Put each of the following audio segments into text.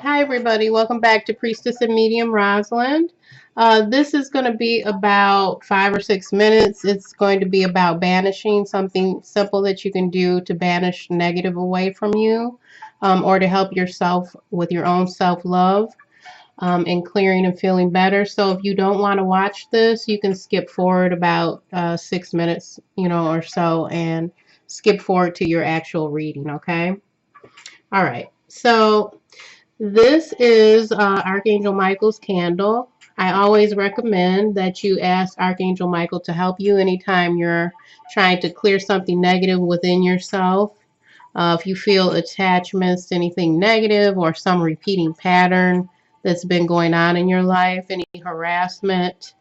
Hi, everybody. Welcome back to Priestess and Medium Rosalind. This is going to be about 5 or 6 minutes. It's going to be about banishing, something simple that you can do to banish negative away from you, or to help yourself with your own self-love, and clearing and feeling better. So if you don't want to watch this, you can skip forward about 6 minutes, or so, and skip forward to your actual reading, okay? All right. So this is Archangel Michael's candle. I always recommend that you ask Archangel Michael to help you anytime you're trying to clear something negative within yourself. If you feel attachments to anything negative or some repeating pattern that's been going on in your life, any harassment,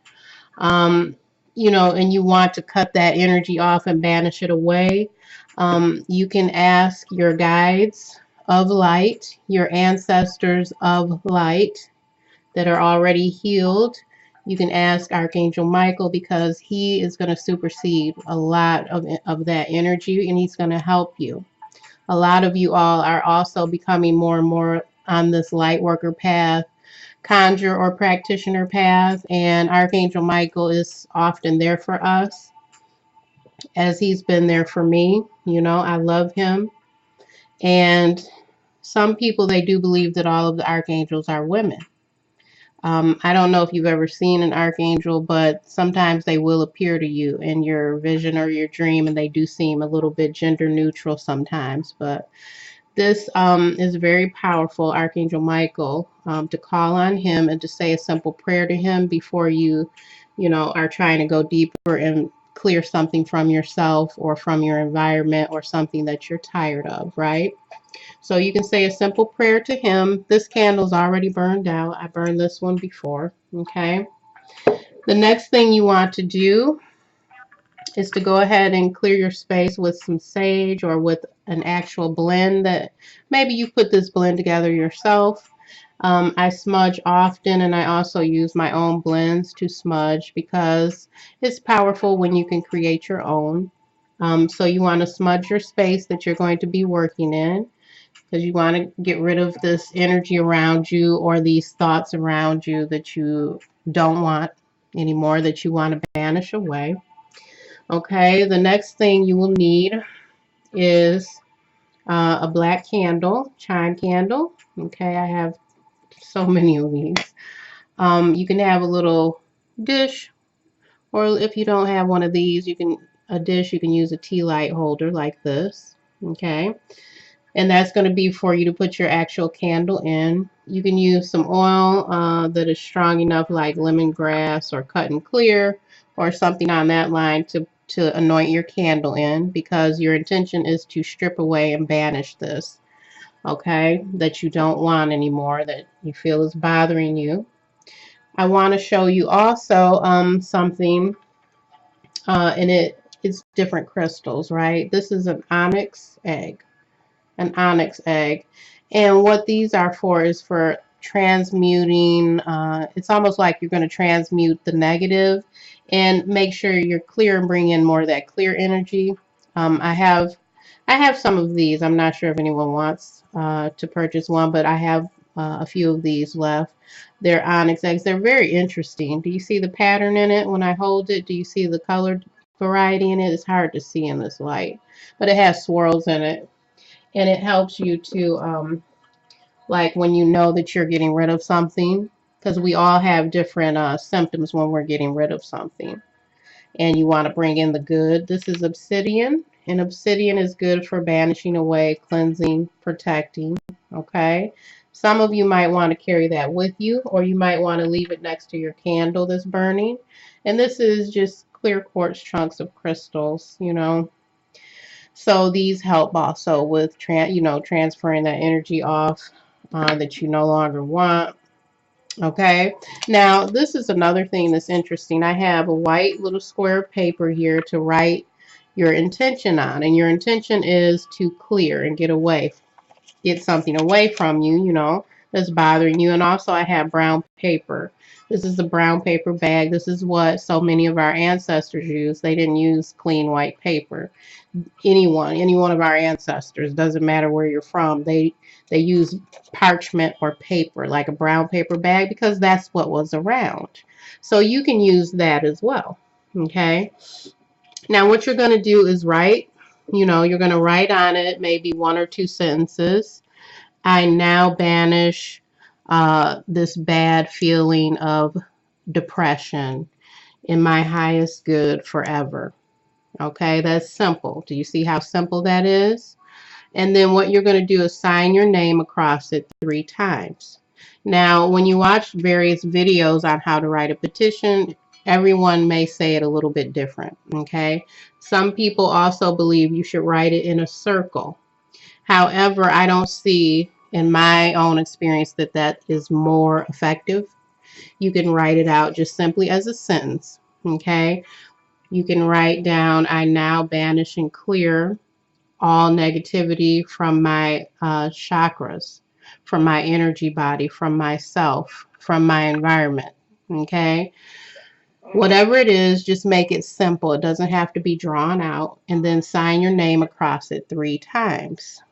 um, and you want to cut that energy off and banish it away, you can ask your guides of light, your ancestors of light that are already healed. You can ask Archangel Michael because he is going to supersede a lot of that energy, and he's going to help you. A lot of you all are also becoming more and more on this light worker path, Conjure or Practitioner path, and Archangel Michael is often there for us, as he's been there for me. I love him. And some people, they do believe that all of the archangels are women. I don't know if you've ever seen an archangel, but sometimes they will appear to you in your vision or your dream, and they do seem a little bit gender neutral sometimes. But this is very powerful, Archangel Michael, to call on him and to say a simple prayer to him before you are trying to go deeper and clear something from yourself or from your environment or something that you're tired of, right? So you can say a simple prayer to him. This candle's already burned out. I burned this one before, okay? The next thing you want to do is to go ahead and clear your space with some sage or with an actual blend that maybe you put this blend together yourself. I smudge often, and I also use my own blends to smudge because it's powerful when you can create your own. So you want to smudge your space that you're going to be working in, because you want to get rid of this energy around you or these thoughts around you that you don't want anymore, that you want to banish away. Okay, the next thing you will need is a black candle, chime candle. Okay, I have so many of these. You can have a little dish, or if you don't have one of these, you can use a tea light holder like this. Okay, and that's going to be for you to put your actual candle in. You can use some oil that is strong enough, like lemongrass or cut and clear, or something on that line to anoint your candle in, because your intention is to strip away and banish this, okay, that you don't want anymore, that you feel is bothering you. I want to show you also something, and it's different crystals, right? This is an onyx egg. An onyx egg. And what these are for is for transmuting. It's almost like you're going to transmute the negative and make sure you're clear and bring in more of that clear energy. I have some of these. I'm not sure if anyone wants to purchase one, but I have a few of these left. They're onyx eggs. They're very interesting. Do you see the pattern in it when I hold it? Do you see the color variety in it? It's hard to see in this light, but it has swirls in it. And it helps you to, like when you know that you're getting rid of something, because we all have different symptoms when we're getting rid of something, and you want to bring in the good. This is obsidian, and obsidian is good for banishing away, cleansing, protecting. Okay, some of you might want to carry that with you, or you might want to leave it next to your candle that's burning. And this is just clear quartz chunks of crystals. So these help also with transferring that energy off that you no longer want. Okay, now this is another thing that's interesting. I have a white little square of paper here to write your intention on, and your intention is to clear and get something away from you, that's bothering you. And also I have brown paper. This is a brown paper bag. This is what so many of our ancestors used. They didn't use clean white paper. Any one of our ancestors, doesn't matter where you're from, they They used parchment or paper, like a brown paper bag, because that's what was around. So you can use that as well. Okay. Now what you're going to do is write, you're going to write on it maybe 1 or 2 sentences. I now banish this bad feeling of depression in my highest good forever. Okay, that's simple. Do you see how simple that is? And then what you're going to do is sign your name across it 3 times. Now, when you watch various videos on how to write a petition, everyone may say it a little bit different. Okay, some people also believe you should write it in a circle. However, I don't see in my own experience that that is more effective. You can write it out just simply as a sentence. Okay, you can write down, I now banish and clear all negativity from my chakras, from my energy body, from myself, from my environment. Okay, whatever it is, just make it simple. It doesn't have to be drawn out. And then sign your name across it 3 times.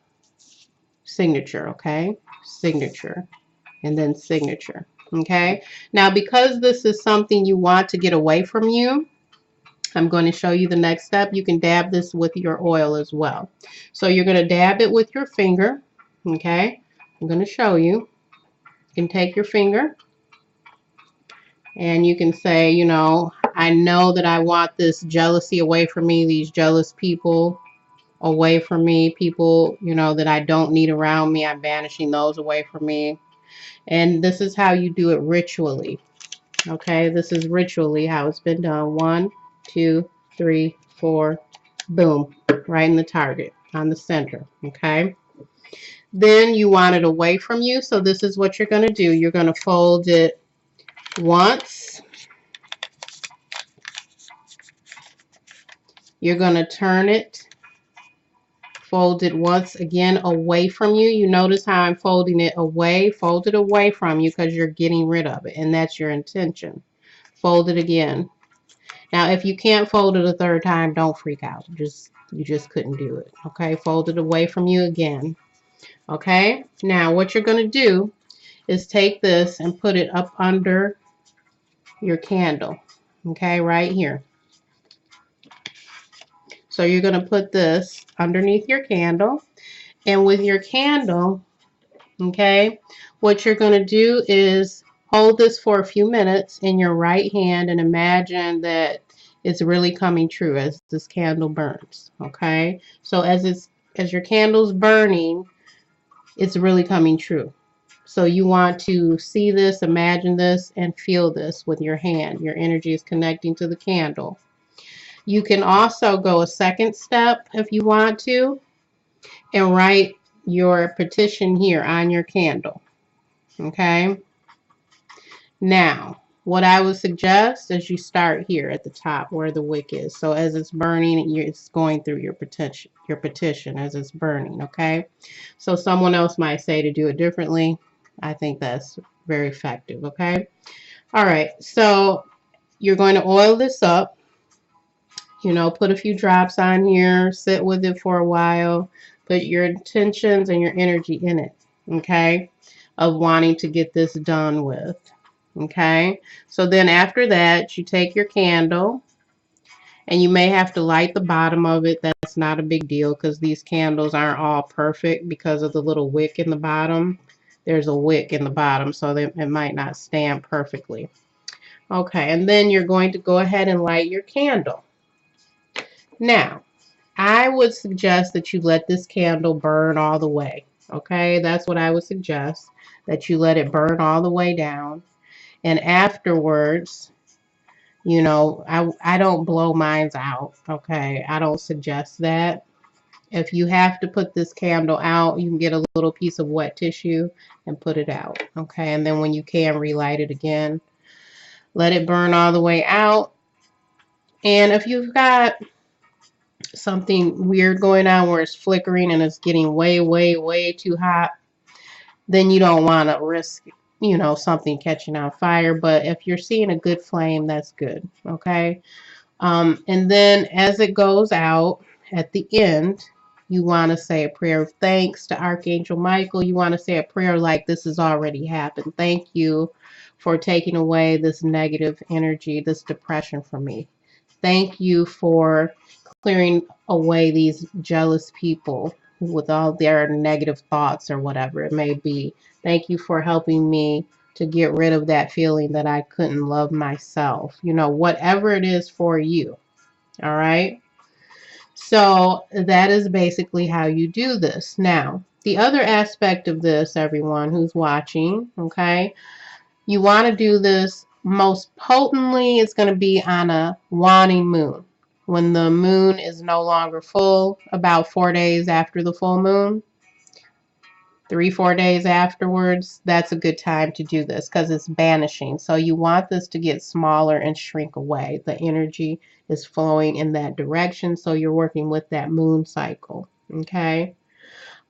Signature, okay? Signature, and then signature. Okay, now because this is something you want to get away from you, I'm going to show you the next step. You can dab this with your oil as well. So you're going to dab it with your finger. Okay, I'm going to show you. You can take your finger and you can say, I know that I want this jealousy away from me, these jealous people away from me, people, that I don't need around me. I'm banishing those away from me. And this is how you do it ritually. Okay, this is ritually how it's been done. 1, 2, 3, 4, boom, right in the target, on the center. Okay, then you want it away from you, so this is what you're going to do. You're going to fold it once. You're going to turn it, fold it once again away from you. You notice how I'm folding it away, fold it away from you because you're getting rid of it, and that's your intention. Fold it again. Now, if you can't fold it a 3rd time, don't freak out. You just couldn't do it. Okay, fold it away from you again. Okay, now what you're going to do is take this and put it up under your candle. Okay, right here. So you're going to put this underneath your candle, and with your candle, okay, what you're going to do is hold this for a few minutes in your right hand and imagine that it's really coming true as this candle burns. Okay, so as your candle's burning, it's really coming true. So you want to see this, imagine this, and feel this with your hand. Your energy is connecting to the candle. You can also go a 2nd step if you want to and write your petition here on your candle. Okay, now what I would suggest is you start here at the top where the wick is. So as it's burning, it's going through your petition as it's burning. Okay, so someone else might say to do it differently. I think that's very effective. Okay, all right, so you're going to oil this up. Put a few drops on here, sit with it for a while, put your intentions and your energy in it, okay, of wanting to get this done with. Okay, so then after that, you take your candle, and you may have to light the bottom of it. That's not a big deal because these candles aren't all perfect because of the little wick in the bottom. There's a wick in the bottom, so it might not stand perfectly. Okay, and then you're going to go ahead and light your candle. Now, I would suggest that you let this candle burn all the way. Okay, that's what I would suggest, that you let it burn all the way down. And afterwards, I don't blow mine out. Okay, I don't suggest that. If you have to put this candle out, you can get a little piece of wet tissue and put it out. Okay, and then when you can, relight it again. Let it burn all the way out. And if you've got something weird going on where it's flickering and it's getting way, way, way too hot, then you don't want to risk, something catching on fire. But if you're seeing a good flame, that's good. Okay. And then as it goes out at the end, You want to say a prayer of thanks to Archangel Michael. You want to say a prayer like, this has already happened. Thank you for taking away this negative energy, this depression from me. Thank you for clearing away these jealous people with all their negative thoughts or whatever it may be. Thank you for helping me to get rid of that feeling that I couldn't love myself. You know, whatever it is for you. All right. So that is basically how you do this. Now, the other aspect of this, everyone who's watching, okay, you want to do this most potently. It's going to be on a waning moon. When the moon is no longer full, about 4 days after the full moon, 3-4 days afterwards, that's a good time to do this because it's banishing. So you want this to get smaller and shrink away. The energy is flowing in that direction, so you're working with that moon cycle. Okay.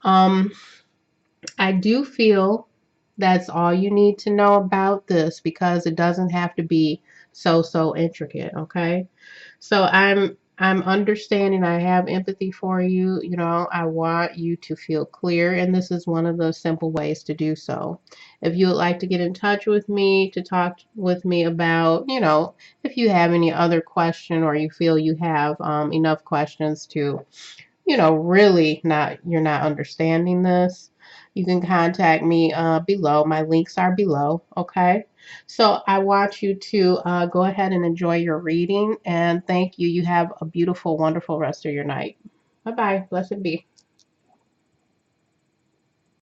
I do feel that's all you need to know about this because it doesn't have to be so intricate. Okay. So I'm understanding. I have empathy for you. You know, I want you to feel clear, and this is one of the simple ways to do so. If you would like to get in touch with me to talk with me about, you know, if you have any other question or you feel you have enough questions to, you know, really you're not understanding this, you can contact me below. My links are below. Okay. So I want you to go ahead and enjoy your reading, and thank you. You have a beautiful, wonderful rest of your night. Bye bye. Blessed be.